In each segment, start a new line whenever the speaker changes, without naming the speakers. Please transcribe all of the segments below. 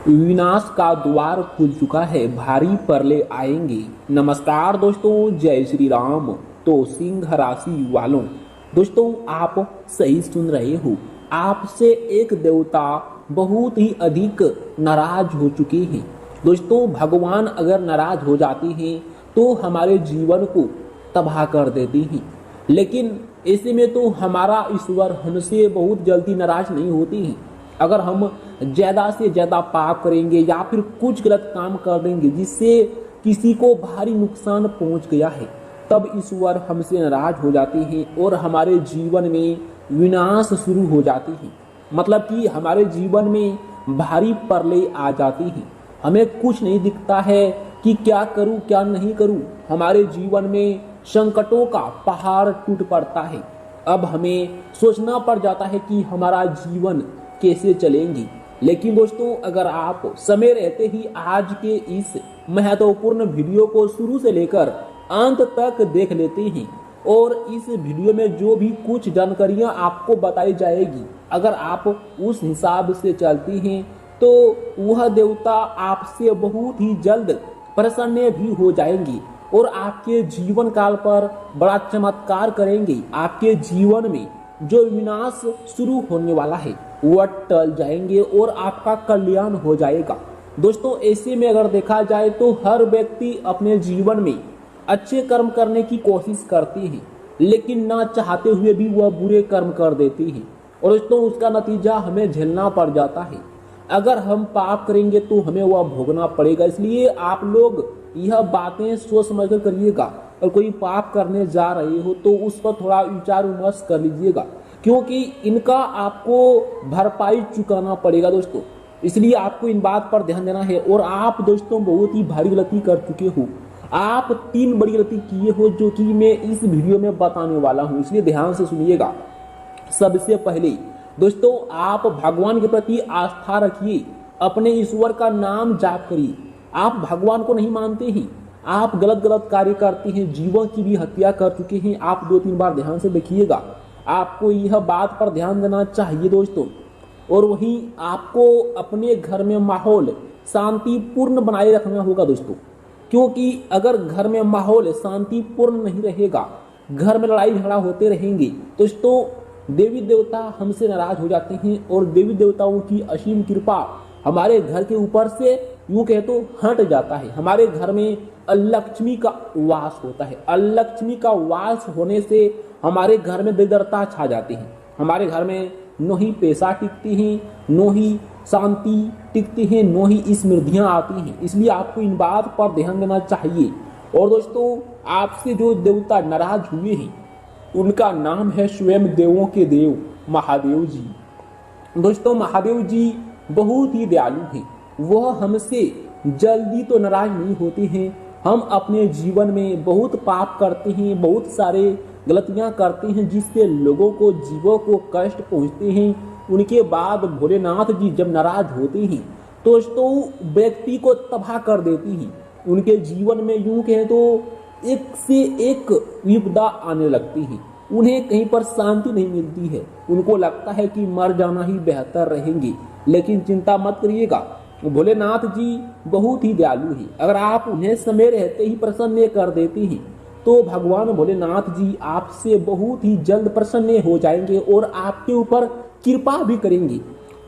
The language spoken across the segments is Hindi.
विनाश का द्वार खुल चुका है, भारी परले आएंगे। नमस्कार दोस्तों, जय श्री राम। तो सिंह राशि वालों, दोस्तों आप सही सुन रहे हो। आपसे एक देवता बहुत ही अधिक नाराज हो चुके हैं। दोस्तों भगवान अगर नाराज हो जाते हैं तो हमारे जीवन को तबाह कर देते हैं, लेकिन ऐसे में तो हमारा ईश्वर हमसे बहुत जल्दी नाराज नहीं होते हैं। अगर हम ज़्यादा से ज़्यादा पाप करेंगे या फिर कुछ गलत काम कर देंगे जिससे किसी को भारी नुकसान पहुंच गया है, तब ईश्वर हमसे नाराज हो जाते हैं और हमारे जीवन में विनाश शुरू हो जाती है। मतलब कि हमारे जीवन में भारी परले आ जाती हैं। हमें कुछ नहीं दिखता है कि क्या करूं क्या नहीं करूं। हमारे जीवन में संकटों का पहाड़ टूट पड़ता है। अब हमें सोचना पड़ जाता है कि हमारा जीवन कैसे चलेंगी। लेकिन दोस्तों अगर आप समय रहते ही आज के इस महत्वपूर्ण वीडियो को शुरू से लेकर अंत तक देख लेते हैं और इस वीडियो में जो भी कुछ जानकारियां आपको बताई जाएगी, अगर आप उस हिसाब से चलती हैं तो वह देवता आपसे बहुत ही जल्द प्रसन्न भी हो जाएंगी और आपके जीवन काल पर बड़ा चमत्कार करेंगे। आपके जीवन में जो विनाश शुरू होने वाला है वह टल जाएंगे और आपका कल्याण हो जाएगा। दोस्तों ऐसे में अगर देखा जाए तो हर व्यक्ति अपने जीवन में अच्छे कर्म करने की कोशिश करती है, लेकिन ना चाहते हुए भी वह बुरे कर्म कर देती है और दोस्तों उसका नतीजा हमें झेलना पड़ जाता है। अगर हम पाप करेंगे तो हमें वह भोगना पड़ेगा। इसलिए आप लोग यह बातें सोच समझ कर करिएगा और कोई पाप करने जा रहे हो तो उस पर थोड़ा विचार विमर्श कर लीजिएगा, क्योंकि इनका आपको भरपाई चुकाना पड़ेगा दोस्तों। इसलिए आपको इन बात पर ध्यान देना है। और आप दोस्तों बहुत ही भारी गलती कर चुके हो। आप 3 बड़ी गलती किए हो जो कि मैं इस वीडियो में बताने वाला हूं, इसलिए ध्यान से सुनिएगा। सबसे पहले दोस्तों आप भगवान के प्रति आस्था रखिए, अपने ईश्वर का नाम जाप करिए। आप भगवान को नहीं मानते ही आप गलत कार्य करते हैं, जीवन की भी हत्या कर चुके हैं। आप 2-3 बार ध्यान से देखिएगा, आपको यह बात पर ध्यान देना चाहिए दोस्तों। और वहीं आपको अपने घर में माहौल शांतिपूर्ण बनाए रखना होगा दोस्तों, क्योंकि अगर घर में माहौल शांतिपूर्ण नहीं रहेगा, घर में लड़ाई झगड़ा होते रहेंगे दोस्तों, देवी देवता हमसे नाराज हो जाते हैं और देवी देवताओं की असीम कृपा हमारे घर के ऊपर से यूं कहे तो हट जाता है। हमारे घर में अलक्ष्मी का वास होता है। अलक्ष्मी का वास होने से हमारे घर में दरिद्रता छा जाती है। हमारे घर में न ही पैसा टिकती है, न ही शांति टिकती है, न ही समृद्धियां आती हैं। इसलिए आपको इन बात पर ध्यान देना चाहिए। और दोस्तों आपसे जो देवता नाराज हुए हैं उनका नाम है स्वयं देवों के देव महादेव जी। दोस्तों महादेव जी बहुत ही दयालु हैं। वह हमसे जल्दी तो नाराज नहीं होते हैं। हम अपने जीवन में बहुत पाप करते हैं, बहुत सारे गलतियां करते हैं जिससे लोगों को जीवों को कष्ट पहुंचते हैं। उनके बाद भोलेनाथ जी जब नाराज होते हैं तो दोस्तों व्यक्ति को तबाह कर देती हैं। उनके जीवन में यूं कहें तो एक से एक विपदा आने लगती है। उन्हें कहीं पर शांति नहीं मिलती है। उनको लगता है कि मर जाना ही बेहतर रहेंगे। लेकिन चिंता मत करिएगा, भोलेनाथ जी बहुत ही दयालु हैं। अगर आप उन्हें समय रहते ही प्रसन्न कर देते हैं तो भगवान भोलेनाथ जी आपसे बहुत ही जल्द प्रसन्न हो जाएंगे और आपके ऊपर कृपा भी करेंगे।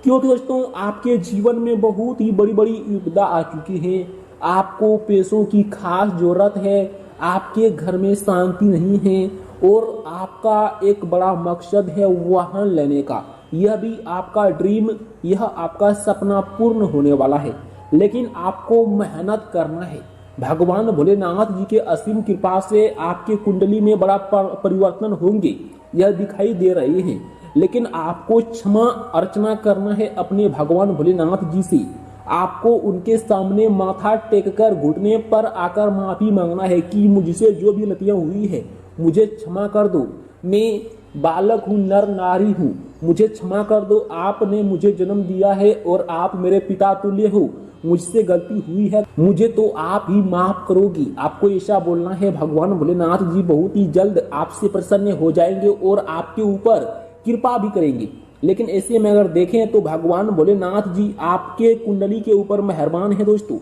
क्योंकि दोस्तों आपके जीवन में बहुत ही बड़ी बड़ी विपदा आ चुकी है। आपको पैसों की खास जरूरत है, आपके घर में शांति नहीं है और आपका एक बड़ा मकसद है वाहन लेने का। यह भी आपका ड्रीम, यह आपका सपना पूर्ण होने वाला है, लेकिन आपको मेहनत करना है। भगवान भोलेनाथ जी के असीम कृपा से आपके कुंडली में बड़ा परिवर्तन होंगे, यह दिखाई दे रहे हैं। लेकिन आपको क्षमा अर्चना करना है अपने भगवान भोलेनाथ जी से। आपको उनके सामने माथा टेककर घुटने पर आकर माफी मांगना है कि मुझसे जो भी गलतियां हुई है मुझे क्षमा कर दो। मैं बालक हूँ, नर नारी हूँ, मुझे क्षमा कर दो। आपने मुझे जन्म दिया है और आप मेरे पिता तुल्य हो। मुझसे गलती हुई है, मुझे तो आप ही माफ करोगी। आपको ऐसा बोलना है। भगवान भोलेनाथ जी बहुत ही जल्द आपसे प्रसन्न हो जाएंगे और आपके ऊपर कृपा भी करेंगे। लेकिन ऐसे में अगर देखें तो भगवान भोलेनाथ जी आपके कुंडली के ऊपर मेहरबान है दोस्तों।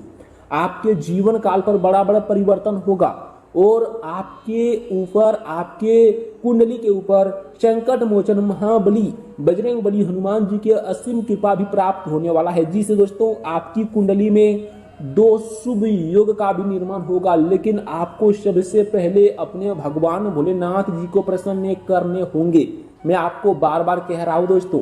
आपके जीवन काल पर बड़ा बड़ा परिवर्तन होगा और आपके ऊपर, आपके कुंडली के ऊपर संकट मोचन महाबली बजरंग बली हनुमान जी के असीम कृपा भी प्राप्त होने वाला है, जिससे दोस्तों आपकी कुंडली में दो शुभ योग का भी निर्माण होगा। लेकिन आपको सबसे पहले अपने भगवान भोलेनाथ जी को प्रसन्न करने होंगे। मैं आपको बार बार कह रहा हूं दोस्तों,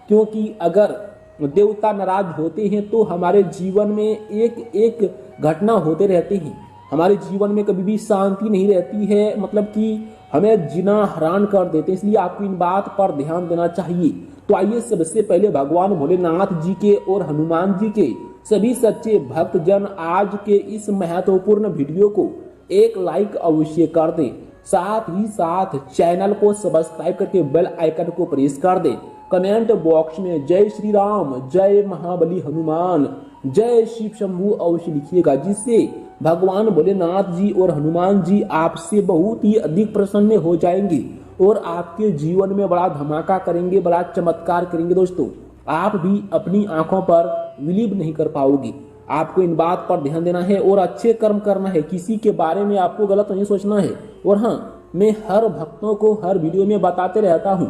क्योंकि अगर देवता नाराज होते हैं तो हमारे जीवन में एक एक घटना होते रहते हैं। हमारे जीवन में कभी भी शांति नहीं रहती है, मतलब कि हमें जीना हरान कर देते हैं। इसलिए आपको इन बात पर ध्यान देना चाहिए। तो आइए सबसे पहले भगवान भोलेनाथ जी के और हनुमान जी के सभी सच्चे भक्तजन आज के इस महत्वपूर्ण वीडियो को एक लाइक अवश्य कर दें, साथ ही साथ चैनल को सब्सक्राइब करके बेल आइकन को प्रेस कर दें। कमेंट बॉक्स में जय श्री राम, जय महाबली हनुमान, जय शिव शंभू अवश्य लिखिएगा, जिससे भगवान भोलेनाथ जी और हनुमान जी आपसे बहुत ही अधिक प्रसन्न हो जाएंगे और आपके जीवन में बड़ा धमाका करेंगे, बड़ा चमत्कार करेंगे। दोस्तों आप भी अपनी आंखों पर बिलीव नहीं कर पाओगे। आपको इन बात पर ध्यान देना है और अच्छे कर्म करना है। किसी के बारे में आपको गलत नहीं सोचना है। और हाँ, मैं हर भक्तों को हर वीडियो में बताते रहता हूँ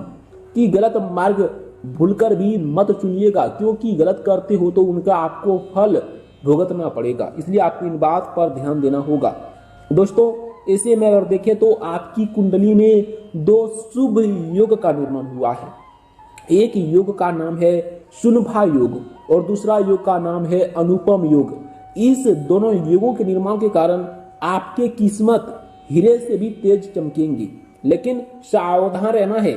कि गलत मार्ग भूलकर भी मत चुनिएगा, क्योंकि गलत करते हो तो उनका आपको फल भुगतना पड़ेगा। इसलिए आपको इन बात पर ध्यान देना होगा। दोस्तों ऐसे में अगर देखें तो आपकी कुंडली में दो शुभ योग का निर्माण हुआ है। एक योग का नाम है शुनभा योग और दूसरा योग का नाम है अनुपम योग। इस दोनों योगों के निर्माण के कारण आपके किस्मत हीरे से भी तेज चमकेंगी। लेकिन सावधान रहना है,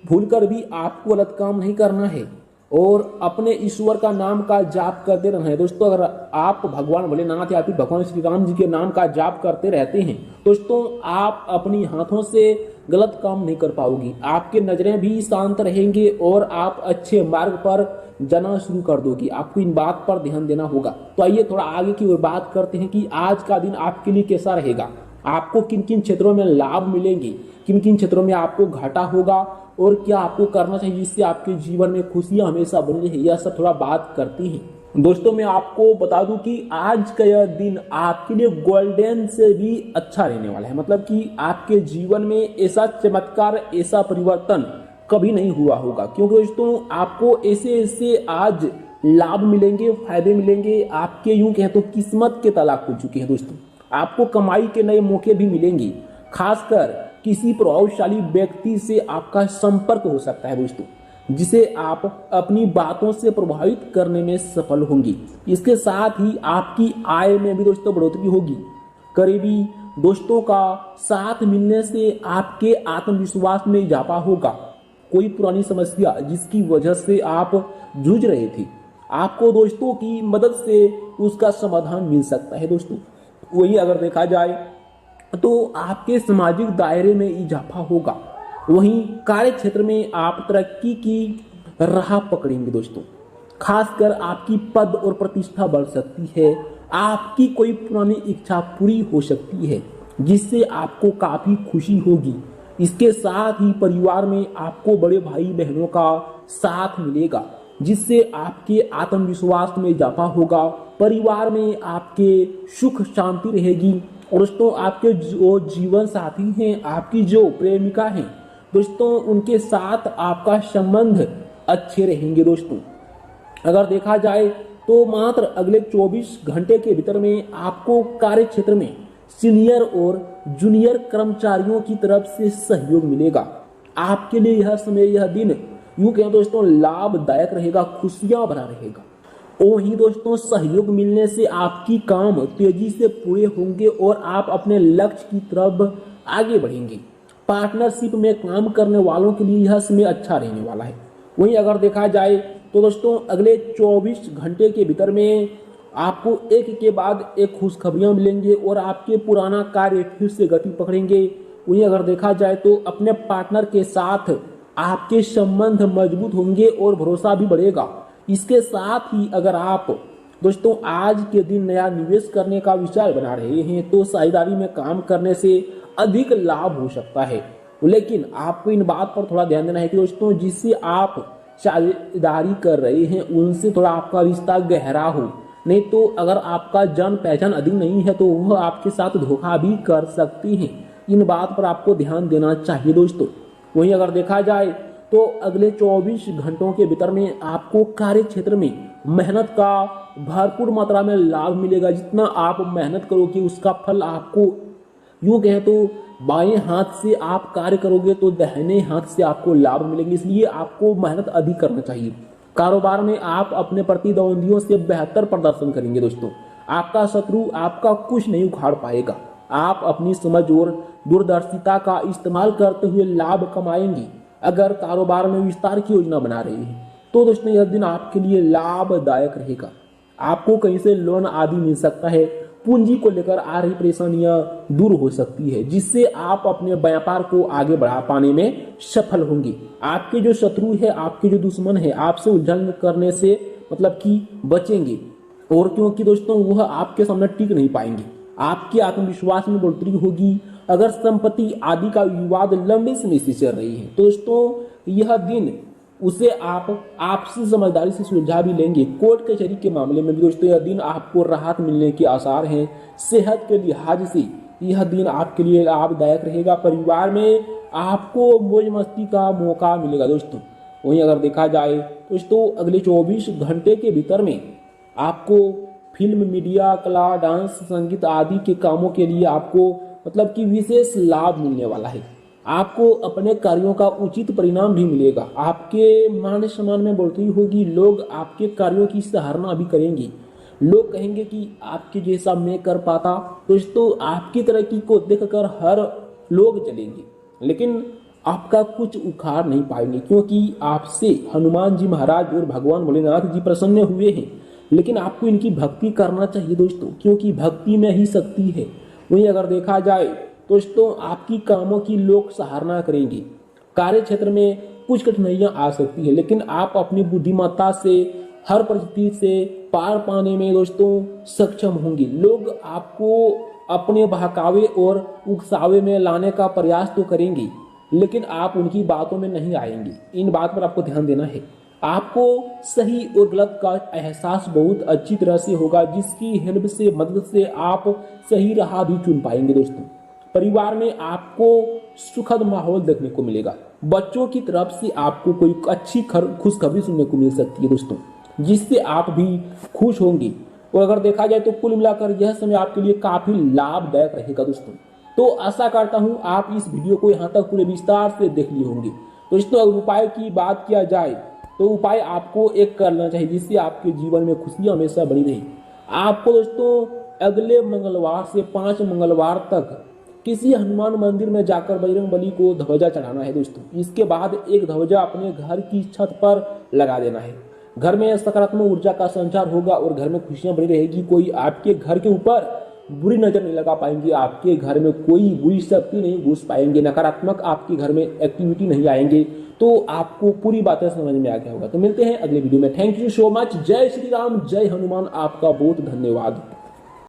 भूलकर भी आपको गलत काम नहीं करना है और अपने ईश्वर का नाम का जाप करते रहना है। दोस्तों अगर आप भगवान भोलेनाथ या फिर भगवान श्री राम जी के नाम का जाप करते रहते हैं दोस्तों, आप अपनी हाथों से गलत काम नहीं कर पाओगी। आपके नजरें भी शांत रहेंगे और आप अच्छे मार्ग पर जाना शुरू कर दोगी। आपको इन बात पर ध्यान देना होगा। तो आइए थोड़ा आगे की ओर बात करते हैं कि आज का दिन आपके लिए कैसा रहेगा, आपको किन किन क्षेत्रों में लाभ मिलेंगे, किन किन क्षेत्रों में आपको घाटा होगा और क्या आपको करना चाहिए जिससे आपके जीवन में खुशियां हमेशा बनी रहे। यह सब थोड़ा बात करती हैं। दोस्तों मैं आपको बता दूं कि आज का यह दिन आपके लिए गोल्डन से भी अच्छा रहने वाला है। मतलब कि आपके जीवन में ऐसा चमत्कार, ऐसा परिवर्तन कभी नहीं हुआ होगा, क्योंकि दोस्तों आपको ऐसे ऐसे आज लाभ मिलेंगे, फायदे मिलेंगे। आपके यूं कहें तो किस्मत के ताला खुल चुके हैं दोस्तों। आपको कमाई के नए मौके भी मिलेंगे। खासकर किसी प्रभावशाली व्यक्ति से आपका संपर्क हो सकता है दोस्तों, जिसे आप अपनी बातों से प्रभावित करने में सफल होंगी। इसके साथ ही आपकी आय में भी दोस्तों बढ़ोतरी होगी। करीबी दोस्तों का साथ मिलने से आपके आत्मविश्वास में इजाफा होगा। कोई पुरानी समस्या जिसकी वजह से आप जूझ रहे थे, आपको दोस्तों की मदद से उसका समाधान मिल सकता है दोस्तों। वही अगर देखा जाए तो आपके सामाजिक दायरे में इजाफा होगा। वहीं कार्य क्षेत्र में आप तरक्की की राह पकड़ेंगे दोस्तों। खासकर आपकी पद और प्रतिष्ठा बढ़ सकती है। आपकी कोई पुरानी इच्छा पूरी हो सकती है, जिससे आपको काफी खुशी होगी। इसके साथ ही परिवार में आपको बड़े भाई बहनों का साथ मिलेगा, जिससे आपके आत्मविश्वास में इजाफा होगा। परिवार में आपके सुख शांति रहेगी। और दोस्तों आपके जो जीवन साथी हैं, आपकी जो प्रेमिका हैं दोस्तों, उनके साथ आपका संबंध अच्छे रहेंगे दोस्तों। अगर देखा जाए तो मात्र अगले 24 घंटे के भीतर में आपको कार्य क्षेत्र में सीनियर और जूनियर कर्मचारियों की तरफ से सहयोग मिलेगा। आपके लिए यह समय, यह दिन यूं कहें दोस्तों लाभदायक रहेगा, खुशियां भरा रहेगा। वहीं दोस्तों सहयोग मिलने से आपकी काम तेजी से पूरे होंगे और आप अपने लक्ष्य की तरफ आगे बढ़ेंगे। पार्टनरशिप में काम करने वालों के लिए यह समय अच्छा रहने वाला है। वहीं अगर देखा जाए तो दोस्तों अगले 24 घंटे के भीतर में आपको एक के बाद एक खुशखबरियां मिलेंगे और आपके पुराना कार्य फिर से गति पकड़ेंगे। वहीं अगर देखा जाए तो अपने पार्टनर के साथ आपके संबंध मजबूत होंगे और भरोसा भी बढ़ेगा। इसके साथ ही अगर आप दोस्तों आज के दिन नया निवेश करने का विचार बना रहे हैं तो साझेदारी में काम करने से अधिक लाभ हो सकता है। लेकिन आपको इन बात पर थोड़ा ध्यान देना है कि दोस्तों जिससे आप साझेदारी कर रहे हैं उनसे थोड़ा आपका रिश्ता गहरा हो। नहीं तो अगर आपका जान पहचान अधिक नहीं है तो वह आपके साथ धोखा भी कर सकती हैं। इन बात पर आपको ध्यान देना चाहिए दोस्तों। वहीं अगर देखा जाए तो अगले 24 घंटों के भीतर में आपको कार्य क्षेत्र में मेहनत का भरपूर मात्रा में लाभ मिलेगा। जितना आप मेहनत करोगे उसका फल आपको, यूं कहें तो बाएं हाथ से आप कार्य करोगे तो दाहिने हाथ से आपको लाभ मिलेंगे, इसलिए आपको मेहनत अधिक करना चाहिए। कारोबार में आप अपने प्रतिद्वंदियों से बेहतर प्रदर्शन करेंगे दोस्तों। आपका शत्रु आपका कुछ नहीं उखाड़ पाएगा। आप अपनी समझ और दूरदर्शिता का इस्तेमाल करते हुए लाभ कमाएंगे। अगर कारोबार में विस्तार की योजना बना रहे हैं तो दोस्तों यह दिन आपके लिए लाभदायक रहेगा। आपको कहीं से लोन आदि मिल सकता है। पूंजी को लेकर आ रही परेशानियां दूर हो सकती है, जिससे आप अपने व्यापार को आगे बढ़ा पाने में सफल होंगे। आपके जो शत्रु है, आपके जो दुश्मन है, आपसे उलझन करने से मतलब कि बचेंगे, और क्योंकि दोस्तों वह आपके सामने टिक नहीं पाएंगे। आपके आत्मविश्वास में बढ़ोतरी होगी। अगर संपत्ति आदि का विवाद लंबे समय से चल रही है दोस्तों यह दिन उसे आप आपसी समझदारी से सुलझा भी लेंगे। कोर्ट कचहरी के मामले में भी दोस्तों यह दिन आपको राहत मिलने के आसार हैं। सेहत के लिहाज से यह दिन आपके लिए लाभदायक रहेगा। परिवार में आपको मौज मस्ती का मौका मिलेगा दोस्तों। वहीं अगर देखा जाए दोस्तों अगले 24 घंटे के भीतर में आपको फिल्म, मीडिया, कला, डांस, संगीत आदि के कामों के लिए आपको मतलब कि विशेष लाभ मिलने वाला है। आपको अपने कार्यों का उचित परिणाम भी मिलेगा। आपके मान सम्मान में बढ़ोतरी होगी। लोग आपके कार्यों की सराहना भी करेंगे। लोग कहेंगे कि आपके जैसा मैं कर पाता। दोस्तों आपकी तरक्की को देखकर हर लोग चलेंगे, लेकिन आपका कुछ उखाड़ नहीं पाएंगे, क्योंकि आपसे हनुमान जी महाराज और भगवान भोलेनाथ जी प्रसन्न हुए हैं। लेकिन आपको इनकी भक्ति करना चाहिए दोस्तों, क्योंकि भक्ति में ही शक्ति है। वहीं अगर देखा जाए दोस्तों आपकी कामों की लोग सराहना करेंगे। कार्य क्षेत्र में कुछ कठिनाइयां आ सकती है, लेकिन आप अपनी बुद्धिमत्ता से हर परिस्थिति से पार पाने में दोस्तों सक्षम होंगे। लोग आपको अपने बहकावे और उकसावे में लाने का प्रयास तो करेंगे, लेकिन आप उनकी बातों में नहीं आएंगे। इन बात पर आपको ध्यान देना है। आपको सही और गलत का एहसास बहुत अच्छी तरह से होगा, जिसकी हेल्प से, मदद से आप सही राह भी चुन पाएंगे दोस्तों। परिवार में आपको सुखद माहौल देखने को मिलेगा। बच्चों की तरफ से आपको कोई अच्छी खुशखबरी सुनने को मिल सकती है दोस्तों, जिससे आप भी खुश होंगे। और अगर देखा जाए तो कुल मिलाकर यह समय आपके लिए काफी लाभदायक रहेगा दोस्तों। तो आशा करता हूं आप इस वीडियो को यहाँ तक पूरे विस्तार से देख लिए होंगे। दोस्तों अगर उपाय की बात किया जाए तो उपाय आपको एक करना चाहिए, जिससे आपके जीवन में खुशियां हमेशा बनी रही। आपको दोस्तों अगले मंगलवार से 5 मंगलवार तक किसी हनुमान मंदिर में जाकर बजरंगबली को ध्वजा चढ़ाना है दोस्तों। इसके बाद एक ध्वजा अपने घर की छत पर लगा देना है। घर में सकारात्मक ऊर्जा का संचार होगा और घर में खुशियां बनी रहेगी। कोई आपके घर के ऊपर बुरी नजर नहीं लगा पाएंगे। आपके घर में कोई बुरी शक्ति नहीं घुस पाएंगे। नकारात्मक आपके घर में एक्टिविटी नहीं आएंगे। तो आपको पूरी बातें समझ में आ गया होगा। तो मिलते हैं अगले वीडियो में। Thank you so much. जय श्री राम, जय हनुमान। आपका बहुत धन्यवाद।